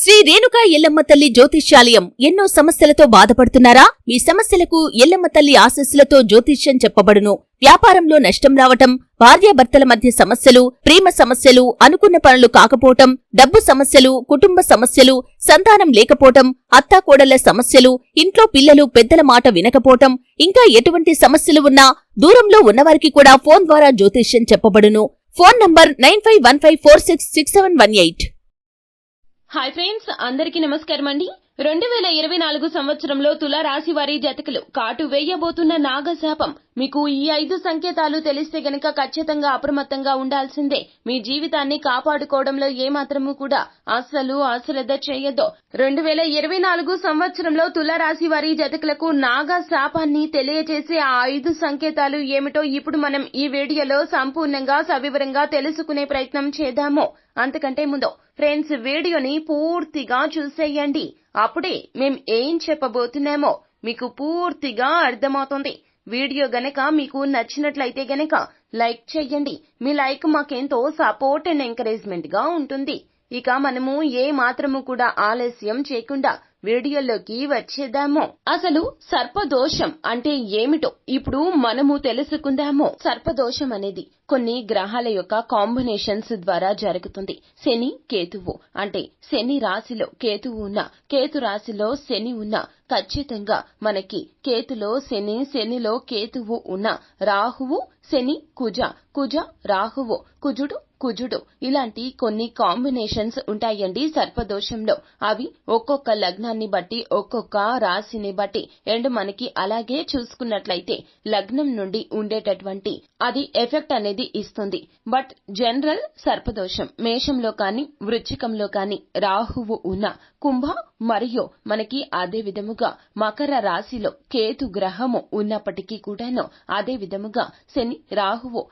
శ్రీ రేణుకా ఎల్లమ్మ తల్లి జ్యోతిష్యాలయం. ఎన్నో సమస్యలతో బాధపడుతున్నారా? మీ సమస్యలకు ఎల్లమ్మ తల్లి ఆశీస్సులతో జ్యోతిష్యం చెప్పబడును. వ్యాపారంలో నష్టం రావటం, భార్యాభర్తల మధ్య సమస్యలు, ప్రేమ సమస్యలు, అనుకున్న పనులు కాకపోవటం, డబ్బు సమస్యలు, కుటుంబ సమస్యలు, సంతానం లేకపోవటం, అత్తాకోడళ్ల సమస్యలు, ఇంట్లో పిల్లలు పెద్దల మాట వినకపోవటం, ఇంకా ఎటువంటి సమస్యలు ఉన్నా దూరంలో ఉన్నవారికి కూడా ఫోన్ ద్వారా జ్యోతిష్యం చెప్పబడును. Phone number 9515466718. హాయ్ ఫ్రెండ్స్, అందరికీ నమస్కారం అండి. 2024 సంవత్సరంలో తులారాశి వారి జాతకులు కాటు వేయబోతున్న నాగశాపం. మీకు ఈ 5 సంకేతాలు తెలిస్తే గనక ఖచ్చితంగా అప్రమత్తంగా ఉండాల్సిందే. మీ జీవితాన్ని కాపాడుకోవడంలో ఏమాత్రమూ కూడా అస్సలు అశ్రద్ధ చేయొద్దు. 2024 సంవత్సరంలో తులారాశి వారి జాతకులకు నాగశాపాన్ని తెలియజేసే ఆ 5 సంకేతాలు ఏమిటో ఇప్పుడు మనం ఈ వీడియోలో సంపూర్ణంగా సవివరంగా తెలుసుకునే ప్రయత్నం చేద్దాము. అంతకంటే ముందు ఫ్రెండ్స్, వీడియోని పూర్తిగా చూసేయండి. అప్పుడే మేం ఏం చెప్పబోతున్నామో మీకు పూర్తిగా అర్థమవుతుంది. వీడియో గనక మీకు నచ్చినట్లయితే గనక లైక్ చేయండి. మీ లైక్ మాకెంతో సపోర్ట్ అండ్ ఎంకరేజ్మెంట్ గా ఉంటుంది. ఇక మనము ఏ మాత్రము కూడా ఆలస్యం చేయకుండా వీడియోలోకి వచ్చేద్దాము. అసలు సర్పదోషం అంటే ఏమిటో ఇప్పుడు మనము తెలుసుకుందాము. సర్పదోషం అనేది కొన్ని గ్రహాల యొక్క కాంబినేషన్స్ ద్వారా జరుగుతుంది. శని, కేతువు అంటే శని రాశిలో కేతువు ఉన్న, కేతు రాశిలో శని ఉన్న, ఖచ్చితంగా మనకి కేతులో శని, శనిలో కేతువు ఉన్న, రాహువు శని, కుజ, కుజ రాహువు, కుజుడు కుజుడు, ఇలాంటి కొన్ని కాంబినేషన్స్ ఉంటాయండి సర్పదోషంలో. అవి ఒక్కొక్క లగ్నాన్ని బట్టి, ఒక్కొక్క రాశిని బట్టి, అండ్ మనకి అలాగే చూసుకున్నట్లయితే లగ్నం నుండి ఉండేటటువంటి అది ఎఫెక్ట్ అనేది ఇస్తుంది. బట్ జనరల్ సర్పదోషం మేషంలో కాని, వృశ్చికంలో కాని రాహువు ఉన్న, కుంభ మరియు మనకి అదే విధముగా మకర రాశిలో కేతు గ్రహము ఉన్నప్పటికీ కూడాను, అదే విధముగా శని, రాహువు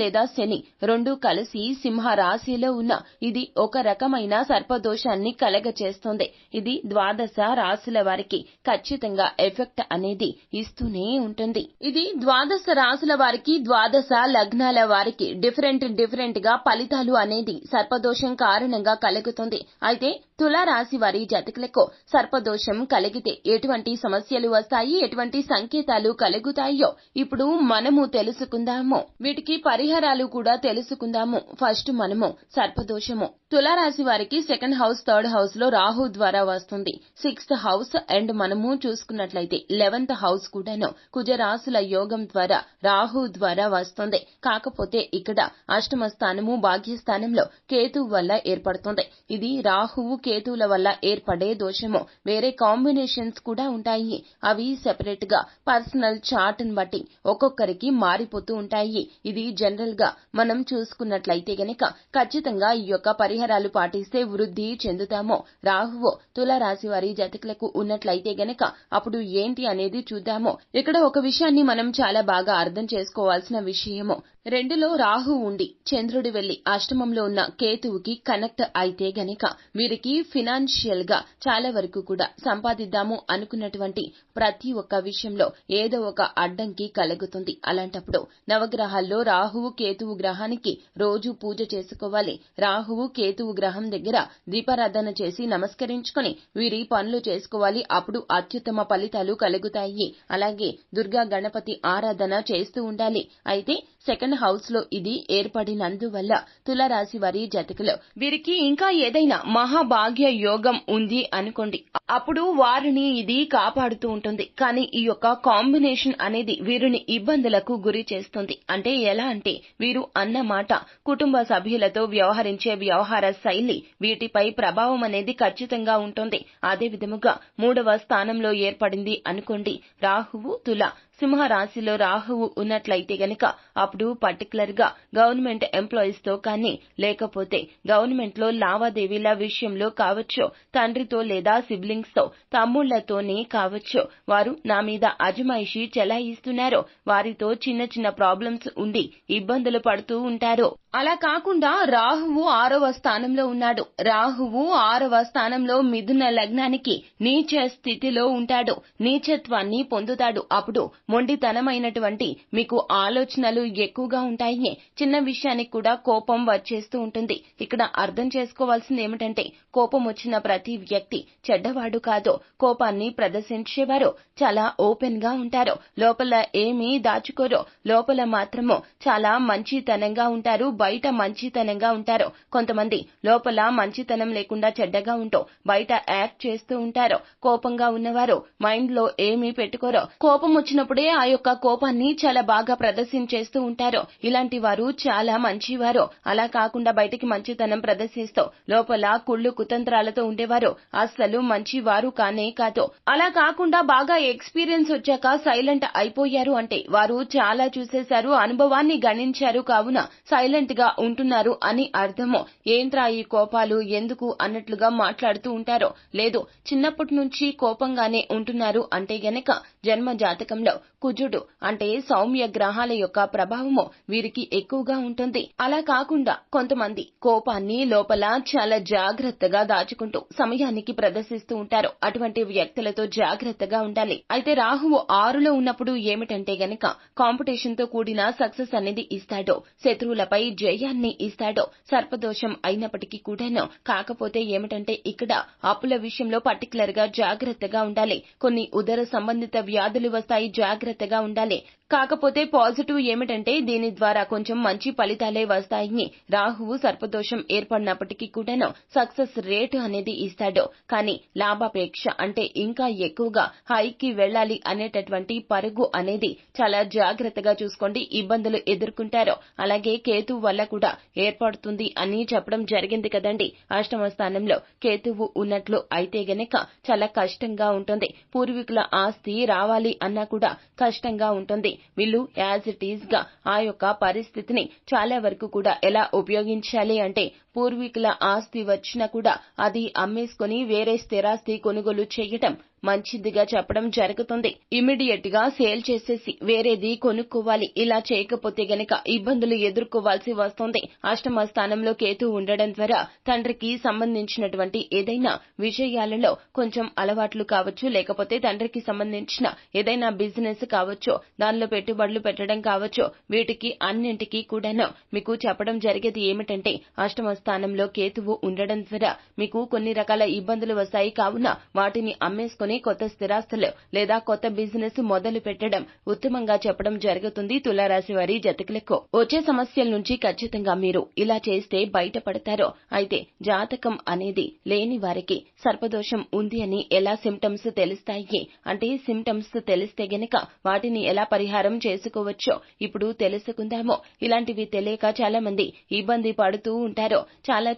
లేదా శని రెండు కలిసి సింహ రాశిలో ఉన్న, ఇది ఒక రకమైన సర్పదోషాన్ని కలగచేస్తుంది. ఇది ద్వాదశ రాశుల వారికి ఖచ్చితంగా ఎఫెక్ట్ అనేది ఇస్తూనే ఉంటుంది. ఇది ద్వాదశ రాశుల వారికి, ద్వాదశ లగ్నాల వారికి డిఫరెంట్ గా ఫలితాలు అనేది సర్పదోషం కారణంగా కలుగుతుంది. అయితే తులారాశి వారి జాతకులకు సర్పదోషం కలిగితే ఎటువంటి సమస్యలు వస్తాయి, ఎటువంటి సంకేతాలు కలుగుతాయో ఇప్పుడు మనము తెలుసుకుందాము. వీటికి పరిహారాలు కూడా తెలుసుకుందాము. ఫస్ట్ మనము సర్పదోషము తులారాశి వారికి సెకండ్ హౌస్, థర్డ్ హౌస్ లో రాహు ద్వారా వస్తుంది. 6th హౌస్ అండ్ మనము చూసుకున్నట్లయితే 11th హౌస్ కూడాను కుజరాశుల యోగం ద్వారా రాహు ద్వారా వస్తుంది. కాకపోతే ఇక్కడ అష్టమ స్థానము, భాగ్యస్థానంలో కేతు వల్ల ఏర్పడుతుంది. ఇది రాహువు కేతువుల వల్ల ఏర్పడే దోషము. వేరే కాంబినేషన్స్ కూడా ఉంటాయి. అవి సెపరేట్ గా పర్సనల్ చార్ట్ ని బట్టి ఒక్కొక్కరికి మారిపోతూ ఉంటాయి. ఇది జనరల్ గా మనం చూసుకున్నట్లయితే గనక ఖచ్చితంగా ఈ యొక్క పరిహారాలు పాటిస్తే వృద్ధి చెందుతాము. రాహువు తులారాశి వారి జాతకులకు ఉన్నట్లయితే గనక అప్పుడు ఏంటి అనేది చూద్దాము. ఇక్కడ ఒక విషయాన్ని మనం చాలా బాగా అర్థం చేసుకోవాల్సిన విషయము, 2లో రాహు ఉండి చంద్రుడు వెళ్లి అష్టమంలో ఉన్న కేతువుకి కనెక్ట్ అయితే గనక వీరికి ఫినాన్షియల్ గా చాలా వరకు కూడా సంపాదిద్దాము అనుకున్నటువంటి ప్రతి ఒక్క విషయంలో ఏదో ఒక అడ్డంకి కలుగుతుంది. అలాంటప్పుడు నవగ్రహాల్లో రాహువు కేతువు గ్రహానికి రోజు పూజ చేసుకోవాలి. రాహువు కేతువు గ్రహం దగ్గర దీపారాధన చేసి నమస్కరించుకొని వీరి పనులు చేసుకోవాలి. అప్పుడు అత్యుత్తమ ఫలితాలు కలుగుతాయి. అలాగే దుర్గా గణపతి ఆరాధన చేస్తూ ఉండాలి. అయితే సెకండ్ హౌస్ లో ఇది ఏర్పడినందువల్ల తులారాశి వారి జాతకులు వీరికి ఇంకా ఏదైనా మహాభాగ్య యోగం ఉంది అనుకోండి, అప్పుడు వారిని ఇది కాపాడుతూ ఉంటుంది. కానీ ఈ యొక్క కాంబినేషన్ అనేది వీరిని ఇబ్బందులకు గురి చేస్తుంది. అంటే ఎలా అంటే వీరు అన్న మాట, కుటుంబ సభ్యులతో వ్యవహరించే వ్యవహార శైలి, వీటిపై ప్రభావం అనేది ఖచ్చితంగా ఉంటుంది. అదే విధముగా 3వ స్థానంలో ఏర్పడింది అనుకోండి రాహువు, తుల సింహ రాశిలో రాహువు ఉన్నట్లయితే గనక అప్పుడు పర్టికులర్ గా గవర్నమెంట్ ఎంప్లాయీస్ తో కానీ, లేకపోతే గవర్నమెంట్ లో లావాదేవీల విషయంలో కావచ్చు, తండ్రితో లేదా సిబ్లింగ్స్ ఫీలింగ్స్ తో తమ్ముళ్లతోనే కావచ్చు వారు నా మీద అజమాయిషీ చెలాయిస్తున్నారో, వారితో చిన్న చిన్న ప్రాబ్లమ్స్ ఉండి ఇబ్బందులు పడుతూ ఉంటారో. అలా కాకుండా రాహువు 6వ స్థానంలో ఉన్నాడు. రాహువు 6వ స్థానంలో మిథున లగ్నానికి నీచ స్థితిలో ఉంటాడు. నీచత్వాన్ని పొందుతాడు. అప్పుడు మొండితనమైనటువంటి మీకు ఆలోచనలు ఎక్కువగా ఉంటాయి. చిన్న విషయానికి కూడా కోపం వచ్చేస్తూ ఉంటుంది. ఇక్కడ అర్థం చేసుకోవాల్సింది ఏమిటంటే, కోపం వచ్చిన ప్రతి వ్యక్తి చెడ్డవాడు కాదు. కోపాన్ని ప్రదర్శించేవారు చాలా ఓపెన్ గా ఉంటారు. లోపల ఏమీ దాచుకోరు. లోపల మాత్రము చాలా మంచితనంగా ఉంటారు. బయట మంచితనంగా ఉంటారు. కొంతమంది లోపల మంచితనం లేకుండా చెడ్డగా ఉంటూ బయట యాక్ట్ చేస్తూ ఉంటారు. కోపంగా ఉన్నవారు మైండ్ లో ఏమీ పెట్టుకోరు. కోపం వచ్చినప్పుడే ఆ యొక్క కోపాన్ని చాలా బాగా ప్రదర్శించేస్తూ ఉంటారు. ఇలాంటి వారు చాలా మంచివారు. అలా కాకుండా బయటికి మంచితనం ప్రదర్శిస్తూ లోపల కుళ్ళు కుతంత్రాలతో ఉండేవారు అస్సలు మంచివారు కానే కాదు. అలా కాకుండా బాగా ఎక్స్పీరియన్స్ వచ్చాక సైలెంట్ అయిపోయారు అంటే వారు చాలా చూసేశారు, అనుభవాన్ని గణించారు, కావున సైలెంట్ గా ఉంటున్నారు అని అర్థము. ఏంట్రా ఈ కోపాలు ఎందుకు అన్నట్లుగా మాట్లాడుతూ ఉంటారు. లేదు, చిన్నప్పటి నుంచి కోపంగానే ఉంటున్నారు అంటే గనక జన్మ జాతకంలో కుజుడు అంటే సౌమ్య గ్రహాల యొక్క ప్రభావము వీరికి ఎక్కువగా ఉంటుంది. అలా కాకుండా కొంతమంది కోపాన్ని లోపల చాలా జాగ్రత్తగా దాచుకుంటూ సమయానికి ప్రదర్శిస్తూ ఉంటారు. అటువంటి వ్యక్తులతో జాగ్రత్తగా ఉండాలి. అయితే రాహువు 6లో ఉన్నప్పుడు ఏమిటంటే గనక కాంపిటీషన్ తో కూడిన సక్సెస్ అనేది ఇస్తాడు. శత్రువులపై జయాన్ని ఇస్తాడు. సర్పదోషం అయినప్పటికీ కూడాను. కాకపోతే ఏమిటంటే ఇక్కడ అప్పుల విషయంలో పర్టికులర్ గా జాగ్రత్తగా ఉండాలి. కొన్ని ఉదర సంబంధిత వ్యాధులు వస్తాయి, జాగ్రత్తగా ఉండాలి. కాకపోతే పాజిటివ్ ఏమిటంటే దీని ద్వారా కొంచెం మంచి ఫలితాలే వస్తాయి. రాహువు సర్పదోషం ఏర్పడినప్పటికీ కూడాను సక్సెస్ రేట్ అనేది ఇస్తాడు. కానీ లాభాపేక్ష అంటే ఇంకా ఎక్కువగా హైకి వెళ్ళాలి అనేటటువంటి పరుగు అనేది చాలా జాగ్రత్తగా చూసుకోండి. ఇబ్బందులు ఎదుర్కొంటారు. అలాగే కేతువు వల్ల కూడా ఏర్పడుతుంది అని చెప్పడం జరిగింది కదండి. అష్టమ స్థానంలో కేతువు ఉన్నట్లు అయితే గనక చాలా కష్టంగా ఉంటుంది. పూర్వీకుల ఆస్తి రావాలి అన్నా కూడా కష్టంగా ఉంటుంది. వీళ్ళు యాజ్ ఇట్ ఈజ్ గా ఆ యొక్క పరిస్థితిని చాలా వరకు కూడా ఎలా ఉపయోగించాలి అంటే, పూర్వీకుల ఆస్తి వచ్చినా కూడా అది అమ్మేసుకుని వేరే స్థిరాస్తి కొనుగోలు చేయటం మంచిదిగా చెప్పడం జరుగుతుంది. ఇమ్మీడియట్ గా సేల్ చేసేసి వేరేది కొనుక్కోవాలి. ఇలా చేయకపోతే గనక ఇబ్బందులు ఎదుర్కోవాల్సి వస్తుంది. అష్టమ స్థానంలో కేతు ఉండడం ద్వారా తండ్రికి సంబంధించినటువంటి ఏదైనా విషయాలలో కొంచెం అలవాట్లు కావచ్చు, లేకపోతే తండ్రికి సంబంధించిన ఏదైనా బిజినెస్ కావచ్చు, దానిలో పెట్టుబడులు పెట్టడం కావచ్చు, వీటికి అన్నింటికీ కూడాను మీకు చెప్పడం జరిగేది ఏమిటంటే, అష్టమ స్థానంలో కేతువు ఉండడం ద్వారా మీకు కొన్ని రకాల ఇబ్బందులు వస్తాయి. కావున వాటిని అమ్మేసుకుని కొత్త స్థిరాస్తులు లేదా కొత్త బిజినెస్ మొదలు పెట్టడం ఉత్తమంగా చెప్పడం జరుగుతుంది. తులారాశి వారి జాతకులకు వచ్చే సమస్యల నుంచి ఖచ్చితంగా మీరు ఇలా చేస్తే బయటపడతారు. అయితే జాతకం అనేది లేని వారికి సర్పదోషం ఉంది అని ఎలా సిమ్టమ్స్ తెలుస్తాయి అంటే, సిమ్టమ్స్ తెలిస్తే గనక వాటిని ఎలా పరిహారం చేసుకోవచ్చో ఇప్పుడు తెలుసుకుందాము. ఇలాంటివి తెలియక చాలా మంది ఇబ్బంది పడుతూ ఉంటారు.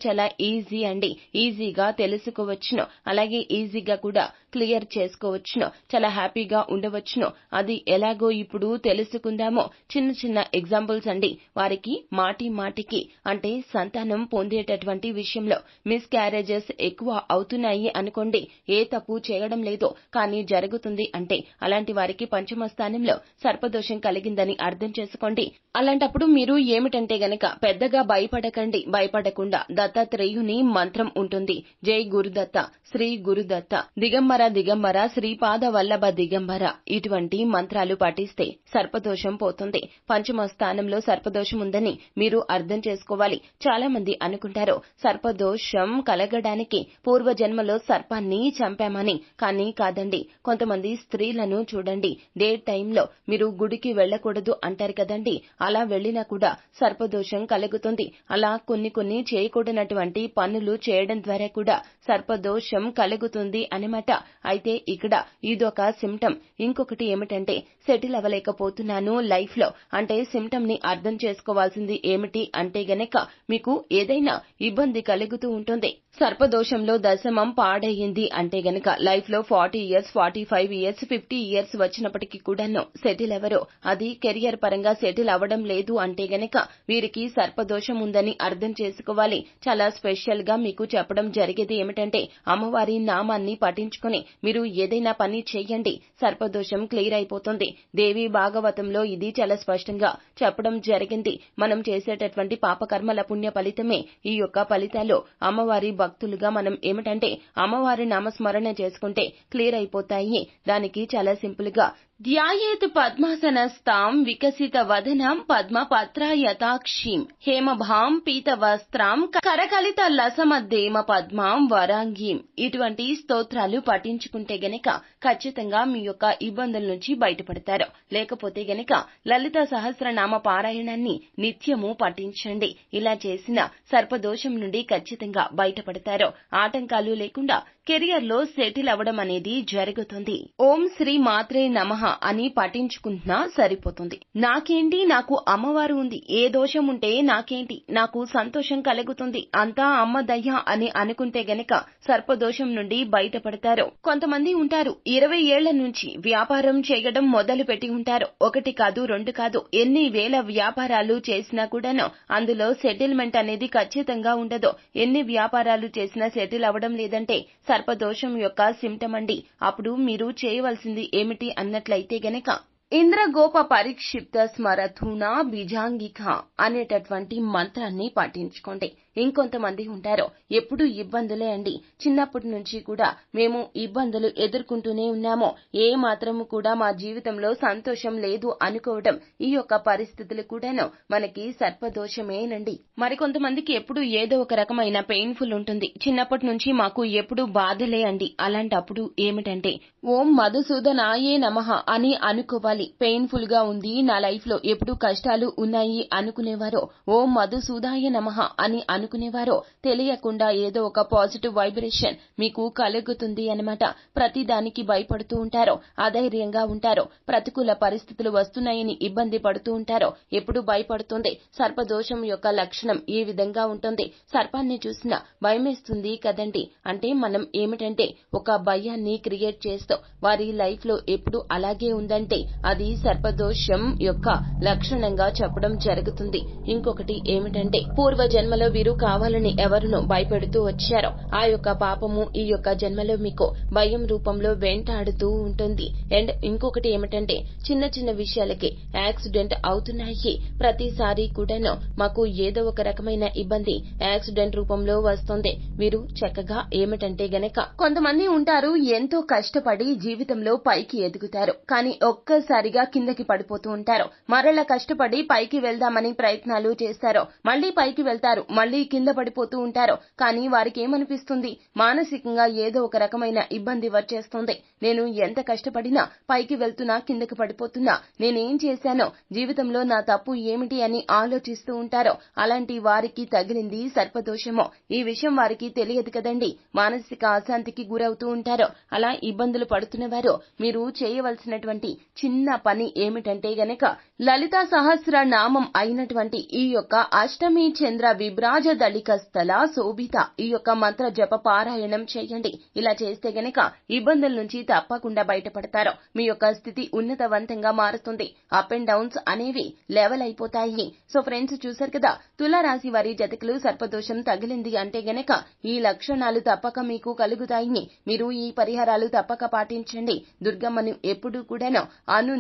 చాలా ఈజీ అండి. ఈజీగా తెలుసుకోవచ్చును. అలాగే ఈజీగా కూడా క్లియర్ చేసుకోవచ్చును. చాలా హ్యాపీగా ఉండవచ్చును. అది ఎలాగో ఇప్పుడు తెలుసుకుందాము. చిన్న ఎగ్జాంపుల్స్ అండి. వారికి మాటికి అంటే సంతానం పొందేటటువంటి విషయంలో మిస్ క్యారేజెస్ ఎక్కువ అవుతున్నాయి అనుకోండి. ఏ తప్పు చేయడం లేదు, కానీ జరుగుతుంది అంటే అలాంటి వారికి పంచమ స్థానంలో సర్పదోషం కలిగిందని అర్థం చేసుకోండి. అలాంటప్పుడు మీరు ఏమిటంటే గనక పెద్దగా భయపడకండి. భయపడకుండా దత్తాత్రేయుని మంత్రం ఉంటుంది. జై గురుదత్త, శ్రీ గురుదత్త, దిగంబర శ్రీపాద వల్లభ దిగంబర, ఇటువంటి మంత్రాలు పఠిస్తే సర్పదోషం పోతుంది. పంచమ స్థానంలో సర్పదోషం ఉందని మీరు అర్థం చేసుకోవాలి. చాలా మంది అనుకుంటారు సర్పదోషం కలగడానికి పూర్వజన్మలో సర్పాన్ని చంపామని. కానీ కాదండి. కొంతమంది స్త్రీలను చూడండి, డే టైంలో మీరు గుడికి వెళ్ళకూడదు అంటారు కదండి. అలా వెళ్ళినా కూడా సర్పదోషం కలుగుతుంది. అలా కొన్ని చేయకూడనటువంటి పనులు చేయడం ద్వారా కూడా సర్పదోషం కలుగుతుంది అన్నమాట. అయితే ఇక్కడ ఇదొక సిమ్టమ్. ఇంకొకటి ఏమిటంటే, సెటిల్ అవ్వలేకపోతున్నాను లైఫ్ లో అంటే సిమ్టమ్ ని అర్థం చేసుకోవాల్సింది ఏమిటి అంటే గనక మీకు ఏదైనా ఇబ్బంది కలుగుతూ ఉంటుంది. సర్పదోషంలో దశమం పాడయింది అంటే గనక లైఫ్ లో 40 ఇయర్స్ 45 ఇయర్స్ 50 ఇయర్స్ వచ్చినప్పటికీ కూడాను సెటిల్ ఎవరో అది కెరియర్ పరంగా సెటిల్ అవ్వడం లేదు అంటే గనక వీరికి సర్పదోషం ఉందని అర్థం చేసుకోవాలి. చాలా స్పెషల్ గా మీకు చెప్పడం జరిగేది ఏమిటంటే అమ్మవారి నామాన్ని పఠించుకుని మీరు ఏదైనా పని చెయ్యండి, సర్పదోషం క్లియర్ అయిపోతుంది. దేవి భాగవతంలో ఇది చాలా స్పష్టంగా చెప్పడం జరిగింది. మనం చేసేటటువంటి పాపకర్మల పుణ్య ఫలితమే ఈ యొక్క ఫలితాలు. అమ్మవారి భక్తులుగా మనం ఏమిటంటే అమ్మవారి నామస్మరణ చేసుకుంటే క్లియర్ అయిపోతాయి. దానికి చాలా సింపుల్ గా ధ్యాయేత్ పద్మాసనస్తాం వికసిత వదనం పద్మ పత్రాయతాక్షీం హేమభాం పీత వస్త్రాం కరకలిత లసమద్దేమ పద్మాం వరాంగీం ఇటువంటి స్తోత్రాలు పఠించుకుంటే గనక ఖచ్చితంగా మీ యొక్క ఇబ్బందుల నుంచి బయటపడతారు. లేకపోతే గనక లలిత సహస్రనామ పారాయణాన్ని నిత్యము పఠించండి. ఇలా చేసిన సర్పదోషం నుండి ఖచ్చితంగా బయటపడతారు. ఆటంకాలు లేకుండా కెరియర్ లో సెటిల్ అవ్వడం అనేది జరుగుతుంది. ఓం శ్రీ మాత్రే నమః అని పఠించుకుంటున్నా సరిపోతుంది. నాకేంటి, నాకు అమ్మవారు ఉంది, ఏ దోషం ఉంటే నాకేంటి, నాకు సంతోషం కలుగుతుంది, అంతా అమ్మ దయ్య అని అనుకుంటే గనక సర్పదోషం నుండి బయటపడతారు. కొంతమంది ఉంటారు 20 ఏళ్ల నుంచి వ్యాపారం చేయడం మొదలు పెట్టి ఉంటారు. 1 కాదు 2 కాదు ఎన్ని వేల వ్యాపారాలు చేసినా కూడాను అందులో సెటిల్మెంట్ అనేది ఖచ్చితంగా ఉండదు. ఎన్ని వ్యాపారాలు చేసినా సెటిల్ అవ్వడం లేదంటే సర్పదోషం యొక్క సిమ్టమ్ అండి. అప్పుడు మీరు చేయవలసింది ఏమిటి అన్నట్లయితే గనక ఇంద్రగోప పరిక్షిప్త స్మరథూనా బీజాంగిక అనేటటువంటి మంత్రాన్ని పఠించుకోండి. ఇంకొంతమంది ఉంటారు ఎప్పుడు ఇబ్బందులే అండి, చిన్నప్పటి నుంచి కూడా మేము ఇబ్బందులు ఎదుర్కొంటూనే ఉన్నాము, ఏ మాత్రము కూడా మా జీవితంలో సంతోషం లేదు అనుకోవడం ఈ యొక్క పరిస్థితులు కూడాను మనకి సర్పదోషమేనండి. మరికొంతమందికి ఎప్పుడు ఏదో ఒక రకమైన పెయిన్ఫుల్ ఉంటుంది. చిన్నప్పటి నుంచి మాకు ఎప్పుడు బాధలే అండి. అలాంటప్పుడు ఏమిటంటే ఓం మధుసూదనాయే నమః అని అనుకోవాలి. పెయిన్ఫుల్ గా ఉంది, నా లైఫ్ లో ఎప్పుడు కష్టాలు ఉన్నాయి అనుకునేవారో ఓం మధుసూదాయ నమః అని అనుకునేవారో తెలియకుండా ఏదో ఒక పాజిటివ్ వైబ్రేషన్ మీకు కలుగుతుంది అన్నమాట. ప్రతి దానికి భయపడుతూ ఉంటారో, అధైర్యంగా ఉంటారో, ప్రతికూల పరిస్థితులు వస్తున్నాయని ఇబ్బంది పడుతూ ఉంటారో, ఎప్పుడు భయపడుతుంది. సర్పదోషం యొక్క లక్షణం ఈ విధంగా ఉంటుంది. సర్పాన్ని చూసినా భయమేస్తుంది కదండి. అంటే మనం ఏమిటంటే ఒక భయాన్ని క్రియేట్ చేస్తూ వారి లైఫ్ లో ఎప్పుడు అలాగే ఉందంటే అది సర్పదోషం యొక్క లక్షణంగా చెప్పడం జరుగుతుంది. ఇంకొకటి ఏమిటంటే పూర్వ జన్మలో వీరు కావాలని ఎవరినో భయపెడుతూ వచ్చారో ఆ యొక్క పాపము ఈ యొక్క జన్మలో మీకు భయం రూపంలో వెంటాడుతూ ఉంటుంది. అండ్ ఇంకొకటి ఏమిటంటే చిన్న చిన్న విషయాలకి యాక్సిడెంట్ అవుతున్నాయి. ప్రతిసారి కూడాను మాకు ఏదో ఒక రకమైన ఇబ్బంది యాక్సిడెంట్ రూపంలో వస్తుంది. వీరు చక్కగా ఏమిటంటే గనక కొంతమంది ఉంటారు ఎంతో కష్టపడి జీవితంలో పైకి ఎదుగుతారు, కానీ ఒక్కసారిగా కిందకి పడిపోతూ ఉంటారు. మరలా కష్టపడి పైకి వెళ్దామని ప్రయత్నాలు చేస్తారో మళ్లీ పైకి వెళ్తారు, మళ్లీ కింద పడిపోతూ ఉంటారు. కానీ వారికి ఏమనిపిస్తుంది, మానసికంగా ఏదో ఒక రకమైన ఇబ్బంది వచ్చేస్తుంది. నేను ఎంత కష్టపడినా పైకి వెళ్తున్నా కిందకి పడిపోతున్నా, నేనేం చేశానో, జీవితంలో నా తప్పు ఏమిటి అని ఆలోచిస్తూ ఉంటారో అలాంటి వారికి తగిలింది సర్పదోషమో ఈ విషయం వారికి తెలియదు కదండి. మానసిక అశాంతికి గురవుతూ ఉంటారో అలా ఇబ్బందులు పడుతున్నవారో మీరు చేయవలసినటువంటి చిన్న పని ఏమిటంటే గనక లలితా సహస్ర నామం అయినటువంటి ఈ యొక్క అష్టమి చంద్ర విభ్రాజ దళిక స్థల శోభిత ఈ యొక్క మంత్ర జప పారాయణం చేయండి. ఇలా చేస్తే గనక ఇబ్బందుల నుంచి తప్పకుండా బయటపడతారు. మీ యొక్క స్థితి ఉన్నతవంతంగా మారుతుంది. అప్ అండ్ డౌన్స్ అనేవి లెవెల్ అయిపోతాయి. సో ఫ్రెండ్స్ చూశారు కదా, తులారాశి వారి జతకులు సర్పదోషం తగిలింది అంటే గనక ఈ లక్షణాలు తప్పక మీకు కలుగుతాయి. మీరు ఈ పరిహారాలు తప్పక పాటించండి. దుర్గమ్మను ఎప్పుడూ కూడాను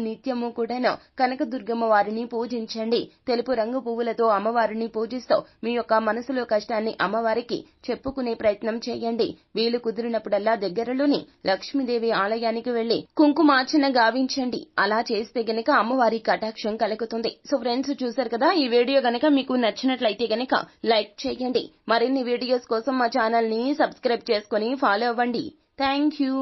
నిత్యము కూడాను కనకదుర్గమ్మ వారిని పూజించండి. తెలుపు రంగు పువ్వులతో అమ్మవారిని పూజిస్తూ మీ యొక్క మనసులో కష్టాన్ని అమ్మవారికి చెప్పుకునే ప్రయత్నం చేయండి. వీలు కుదిరినప్పుడల్లా దగ్గరలోని లక్ష్మీదేవి ఆలయానికి వెళ్లి కుంకుమార్చన గావించండి. అలా చేస్తే గనక అమ్మవారి కటాక్షం కలుగుతుంది. సో ఫ్రెండ్స్ చూశారు కదా, ఈ వీడియో గనక మీకు నచ్చినట్లయితే గనక లైక్ చేయండి. మరిన్ని వీడియోస్ కోసం మా ఛానల్ ని సబ్స్క్రైబ్ చేసుకుని ఫాలో అవ్వండి. Thank you.